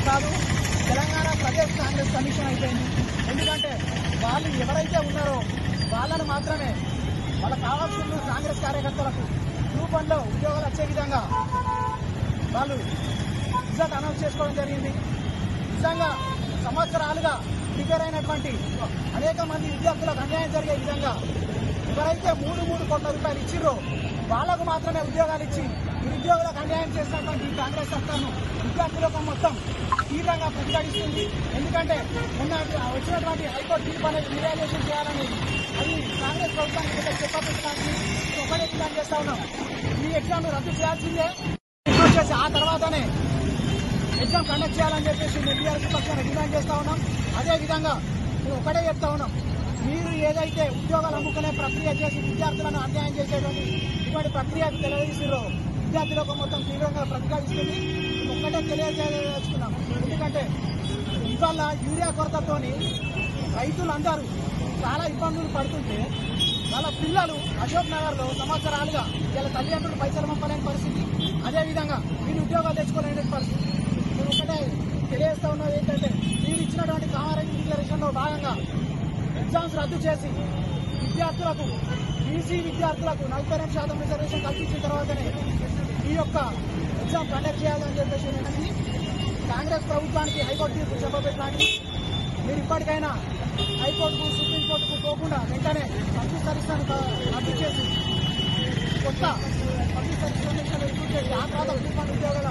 కాదు తెలంగాణ ప్రదేశ్ కాంగ్రెస్ కమిషన్ అయిపోయింది. ఎందుకంటే వాళ్ళు ఎవరైతే ఉన్నారో వాళ్ళను మాత్రమే వాళ్ళకి కావాల్సిన కాంగ్రెస్ కార్యకర్తలకు రూపంలో ఉద్యోగాలు వచ్చే విధంగా వాళ్ళు రిజల్ట్ అనౌన్స్ చేసుకోవడం జరిగింది. నిజంగా సంవత్సరాలుగా ప్రిపేర్ అయినటువంటి అనేక మంది విద్యార్థులకు అన్యాయం జరిగే విధంగా ఎవరైతే 3 కోట్ల రూపాయలు ఇచ్చిర్రో వాళ్లకు మాత్రమే ఉద్యోగాలు ఇచ్చి నిరుద్యోగులకు అన్యాయం చేసినటువంటి కాంగ్రెస్ సర్కార్ను విద్యార్థులకు మొత్తం తీవ్రంగా ప్రతిఘటిస్తుంది. ఎందుకంటే మొన్న వచ్చినటువంటి హైకోర్టు తీర్పు అనేది రివాల్యుయేషన్ చేయాలని అది కాంగ్రెస్ ప్రభుత్వానికి చెప్పడానికి ఒకటే డిమాండ్ చేస్తా ఉన్నాం. ఈ ఎగ్జామ్ రద్దు చేయాల్సిందే, చేసి ఆ తర్వాతనే ఎగ్జామ్ కండక్ట్ చేయాలని చెప్పేసి టీఆర్ఎస్ పక్షాన్ని డిమాండ్ చేస్తా ఉన్నాం. అదేవిధంగా ఒకటే చెప్తా ఉన్నాం, మీరు ఏదైతే ఉద్యోగాలు అమ్ముకునే ప్రక్రియ చేసి విద్యార్థులను అన్యాయం చేసేటువంటి ఇటువంటి ప్రక్రియకు తెలియజేసిరో విద్యార్థులకు మొత్తం తీవ్రంగా ప్రతిఘటిస్తుంది. ఒక్కటే తెలియజేసుకున్నాం. ఎందుకంటే ఇవాళ యూరియా కొరతతోని రైతులందరూ చాలా ఇబ్బందులు పడుతుంటే వాళ్ళ పిల్లలు అశోక్ నగర్ లో సంవత్సరాలుగా వీళ్ళ తల్లిదండ్రులు పైసలు పంపలేని పరిస్థితి, అదేవిధంగా వీళ్ళు ఉద్యోగాలు తెచ్చుకోలేని పరిస్థితి. మేము ఒకటే తెలియజేస్తా ఉన్నది ఏంటంటే మీరు ఇచ్చినటువంటి కామారెడ్డి డిక్లరేషన్ లో భాగంగా ఎగ్జామ్స్ రద్దు చేసి విద్యార్థులకు బీసీ విద్యార్థులకు 42% రిజర్వేషన్ కల్పించిన తర్వాతనే ఈ యొక్క ఎగ్జామ్ కండక్ట్ చేయాలని చెప్పేసి నేను కాంగ్రెస్ ప్రభుత్వానికి హైకోర్టు తీర్పు చెప్పబెట్టడానికి మీరు ఇప్పటికైనా హైకోర్టుకు సుప్రీంకోర్టుకు పోకుండా వెంటనే పబ్లిక్ సర్వీస్ రద్దు చేసి కొత్త పబ్లిక్ సర్వీస్ కమిషన్ రద్దు చేసి ఆ తర్వాత ఉద్యోగాల